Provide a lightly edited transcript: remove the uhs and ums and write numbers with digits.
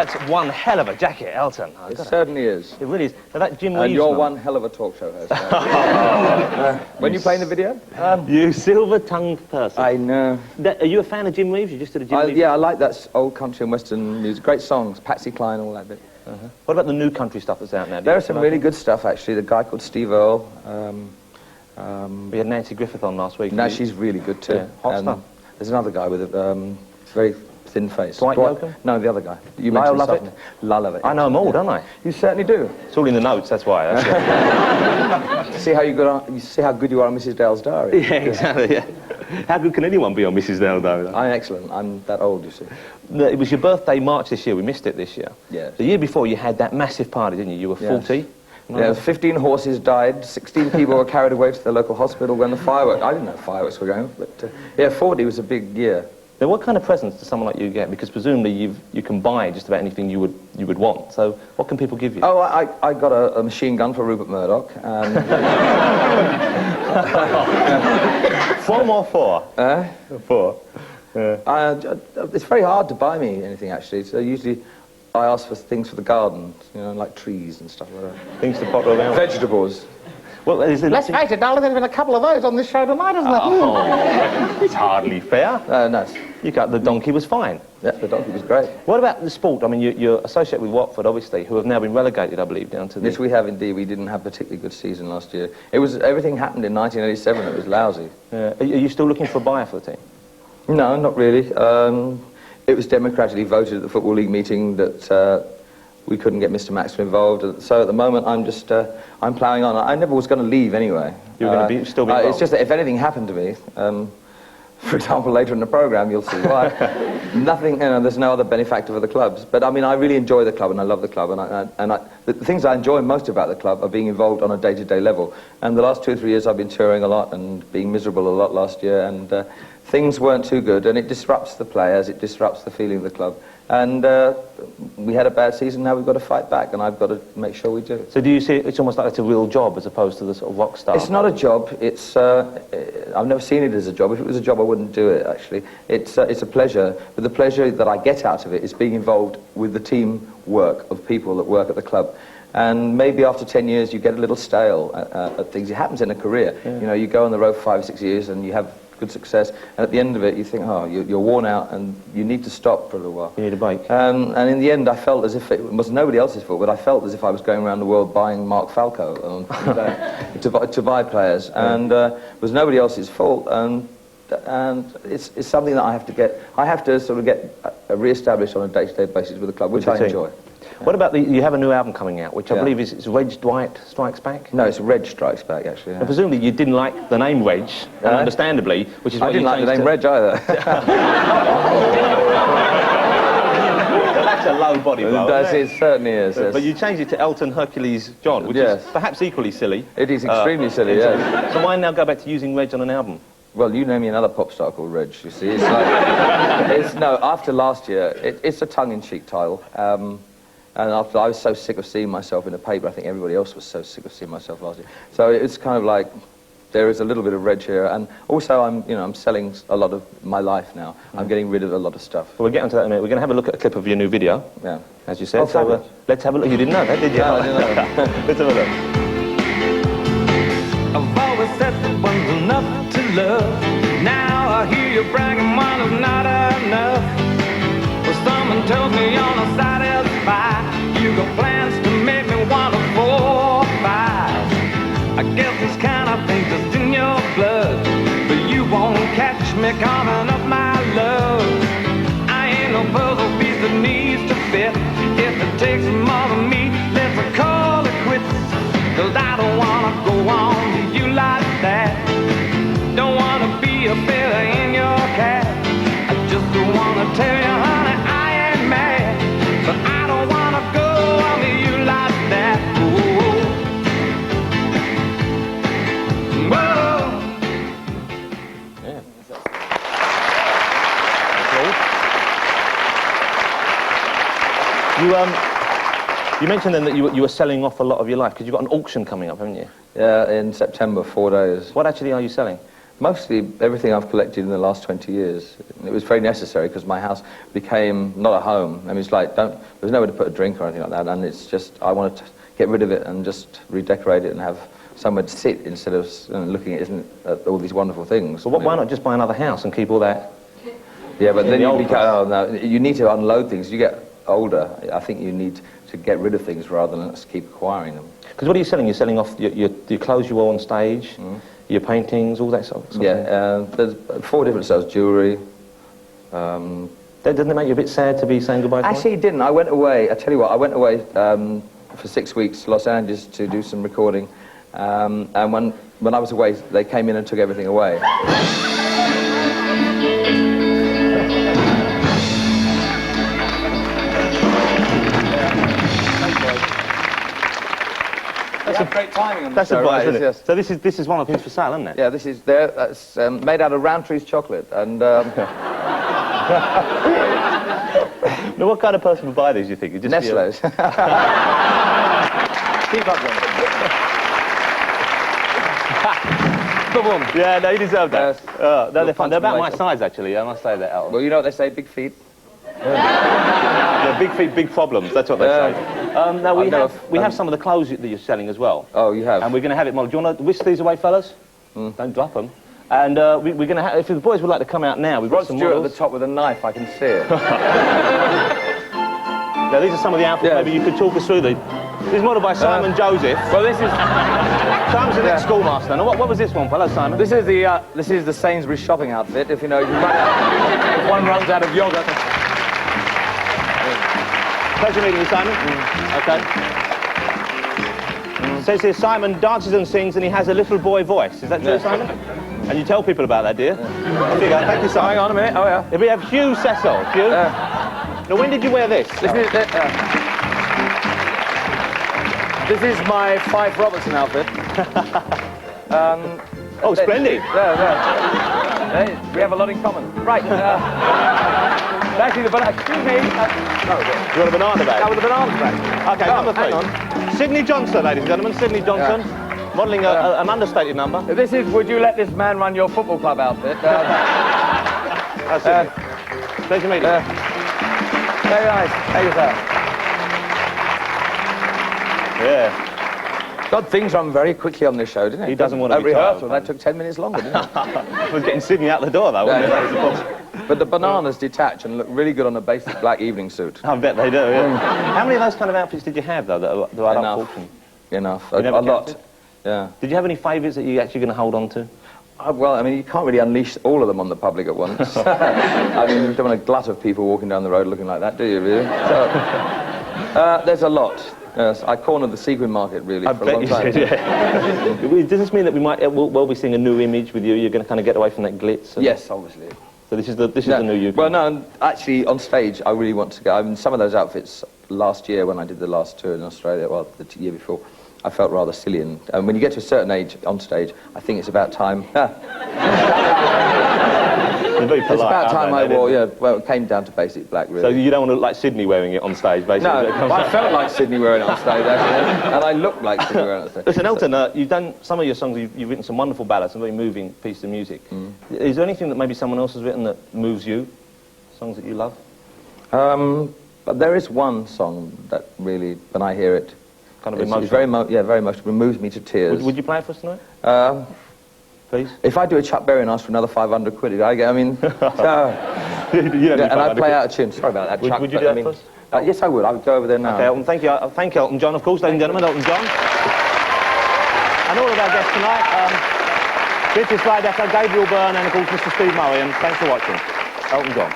That's one hell of a jacket, Elton. It certainly is. It really is. Now, that Jim And Reeves you're one- one hell of a talk show host. When you play in the video? You silver-tongued person. I know. Are you a fan of Jim Reeves? You just did a Jim Reeves? Yeah, I like that old country and western music. Great songs, Patsy Cline, all that bit. What about the new country stuff that's out now? There is some really good stuff, actually. The guy called Steve Earle. We had Nancy Griffith on last week. No, she's really good too. Yeah, hot stuff. There's another guy with a very thin face. Dwight Yoakam? No, the other guy. You Lyle mentioned Lovett? something. Lyle Lovett. I know them all, don't I? You certainly do. It's all in the notes, that's why. See how you see how good you are on Mrs. Dale's Diary. Yeah, exactly, yeah. How good can anyone be on Mrs. Dale, though? I'm excellent. I'm that old, you see. It was your birthday March this year. We missed it this year. Yes. The year before, you had that massive party, didn't you? You were 40. Yeah, 15 horses died, 16 people were carried away to the local hospital when the fireworks... I didn't know fireworks were going, but yeah, 40 was a big year. Now, what kind of presents does someone like you get? Because presumably you can buy just about anything you would want. So what can people give you? Oh, I got a machine gun for Rupert Murdoch. And From or for? For. It's very hard to buy me anything, actually. So usually I ask for things for the garden, you know, like trees and stuff like that. Things to pot around. Vegetables. Well, Let's face it, darling, there's been a couple of those on this show tonight, hasn't there? Oh, it's hardly fair. No. You got the donkey was fine. Yeah, the donkey was great. What about the sport? I mean, you're associated with Watford, obviously, who have now been relegated, I believe, down to the... Yes, we have indeed. We didn't have a particularly good season last year. Everything happened in 1987. It was lousy. Are you still looking for a buyer for the team? No, not really. It was democratically voted at the Football League meeting that we couldn't get Mr. Maxwell involved. So at the moment, I'm just I'm ploughing on. I never was going to leave anyway. You were going to still be involved? It's just that if anything happened to me, for example, later in the programme, you'll see why. Nothing, there's no other benefactor for the clubs. But I mean, I really enjoy the club and I love the club. And the things I enjoy most about the club are being involved on a day-to-day level. And the last 2 or 3 years, I've been touring a lot and being miserable a lot last year. And things weren't too good. And it disrupts the players. It disrupts the feeling of the club. And we had a bad season, now we've got to fight back, and I've got to make sure we do. So do you see it's almost like it's a real job as opposed to the sort of rock star? It's not a job, it's... I've never seen it as a job. If it was a job, I wouldn't do it, actually. It's a pleasure, but the pleasure that I get out of it is being involved with the team work of people that work at the club. And maybe after 10 years, you get a little stale at things. It happens in a career. Yeah. You know, you go on the road for 5 or 6 years, and you have good success, and at the end of it you think, oh, you're worn out and you need to stop for a little while. You need a break. And in the end I felt as if it was nobody else's fault, but I felt as if I was going around the world buying Mark Falco to buy players, and it was nobody else's fault, and it's something that I have to sort of get re-established on a day-to-day basis with the club, which I enjoy. What about you have a new album coming out, which I believe is Reg Dwight Strikes Back? No, it's Reg Strikes Back, actually. Yeah. And presumably you didn't like the name Reg, and understandably, which is why I didn't like the name Reg either. That's a low body blow. It certainly is. Yes. But you changed it to Elton Hercules John, which is perhaps equally silly. It is extremely silly, yes. So why now go back to using Reg on an album? Well, you name me another pop star called Reg, you see. It's like, no, after last year, it's a tongue-in-cheek title. And after I was so sick of seeing myself in the paper, I think everybody else was so sick of seeing myself last year. So it's kind of like there is a little bit of Reg here, and also I'm selling a lot of my life now. I'm getting rid of a lot of stuff. Well, we'll get onto that in a minute. We're going to have a look at a clip of your new video. Yeah. As you said. Oh, so let's have a look. You didn't know that, did you? No, I didn't know. Let's have a look. I've always said that one's enough to love. Now I hear you bragging one is not enough. Well, someone tells me you're not satisfied. You got plans to make me want a 4 or 5. I guess this kind of thing's just in your blood, but you won't catch me coming up my love. I ain't no puzzle piece that needs to fit. If it takes more than me, let's call it quits. 'Cause I don't wanna go on to you like that. Don't wanna be a feather in your cap. I just don't wanna tell you, honey, I ain't mad, but I don't wanna go on to you like that. Whoa. Whoa. Yeah. You mentioned then that you were selling off a lot of your life because you've got an auction coming up, haven't you? Yeah, in September, 4 days. What actually are you selling? Mostly everything I've collected in the last 20 years. It was very necessary because my house became not a home. I mean, it's like, there's nowhere to put a drink or anything like that, and it's just, I wanted to get rid of it and just redecorate it and have somewhere to sit instead of looking at all these wonderful things. Well, why not just buy another house and keep all that? Yeah, but then the you old become, no, you need to unload things. You get older, I think you need to get rid of things rather than just keep acquiring them. Because what are you selling? You're selling off your clothes you wore on stage, your paintings, all that sort of stuff? Yeah, there's 4 different styles, jewellery. Doesn't it make you a bit sad to be saying goodbye to Actually, it didn't. I went away, I tell you what, I went away for 6 weeks to Los Angeles to do some recording. And when I was away, they came in and took everything away. That's great timing on That's the show, advice, right? isn't it? Yes. So this is one of the things for sale, isn't it? Yeah, this is there. That's made out of Roundtree's chocolate, and Now, what kind of person would buy these, do you think? It'd just be Nestle's. Keep up, John. Boom. Yeah, no, you deserve that. Yes. No, they're fun. They're about my later. size, actually. I must say that, Elton. Well, you know what they say, big feet. Yeah, big feet, big problems. That's what they say. Now, we have some of the clothes that you're selling as well. Oh, you have? And we're going to have it modeled. Do you want to whisk these away, fellas? Don't drop them. And we're going to have, if the boys would like to come out now, we've got Rod some Stewart at models. the top with a knife, I can see it. Now, these are some of the outfits. Yeah. Maybe you could talk us through these. This is modeled by Simon Joseph. Well, this is... Simon's the next schoolmaster. Now, what was this one, fellas, Simon? This is the Sainsbury's shopping outfit. If you know, if one runs out of yogurt. Pleasure meeting you, Simon. Okay. Says here, Simon dances and sings and he has a little boy voice. Is that true, Simon? And you tell people about that, do you? Thank you, Simon. Hang on a minute. Oh, yeah. Here we have Hugh Cecil. Hugh? Now, when did you wear this? This is my Fife Robertson outfit. Oh, splendid. There. We have a lot in common. Right. Actually, the banana. Excuse me. You want a banana bag? That was the banana bag. Okay, number 3. Hang on. Sydney Johnson, ladies and gentlemen. Sydney Johnson. Modelling an understated number. This is Would You Let This Man Run Your Football Club outfit. That's it. Pleasure meeting you. Very nice. Thank you, sir. Yeah. God, things run very quickly on this show, didn't it? He doesn't want to At be rehearsal, tired. that took 10 minutes longer, didn't it? We're getting Sydney out the door, though, wasn't it? That was the problem. But the bananas detach and look really good on a basic black evening suit. I bet they do, yeah. How many of those kind of outfits did you have, though, that are up for auction? Enough. You never A lot. counted? Yeah. Did you have any favourites that you're actually going to hold on to? Well, I mean, you can't really unleash all of them on the public at once. I mean, you don't want a glut of people walking down the road looking like that, do you, really? So, there's a lot. Yes, I cornered the sequin market, really, for a long time. I bet you did, yeah. Does this mean that we might well be seeing a new image with you? You're going to kind of get away from that glitz? Yes, obviously. So this is the new you. Well, no, actually, on stage, I really want to go. I mean, some of those outfits last year when I did the last tour in Australia, well, the year before, I felt rather silly. And when you get to a certain age on stage, I think it's about time. You're very polite, It's about time I wore, isn't it? yeah, well, it came down to basic black, really. So you don't want to look like Sydney wearing it on stage, basically? No, I felt like Sydney wearing it on stage, actually, and I looked like Sydney wearing it on stage. Listen, Elton, you've done some of your songs, you've written some wonderful ballads, some very moving pieces of music. Is there anything that maybe someone else has written that moves you? Songs that you love? But there is one song that really, when I hear it, Kind of it's emotional? very emotional, removes me to tears. Would you play it for us tonight? Please? If I do a Chuck Berry and ask for another 500 quid, I mean, You don't need and I 500 play quid. out a tune. Sorry about that, Chuck. Would you but do I that mean, for us? yes, I would. I would go over there now. Okay, Elton, thank you. Thank you, Elton John, of course, ladies and gentlemen, Elton John. And all of our guests tonight, Beatrice Rydecker, Gabriel Byrne, and of course Mr. Steve Murray, and thanks for watching. Elton John.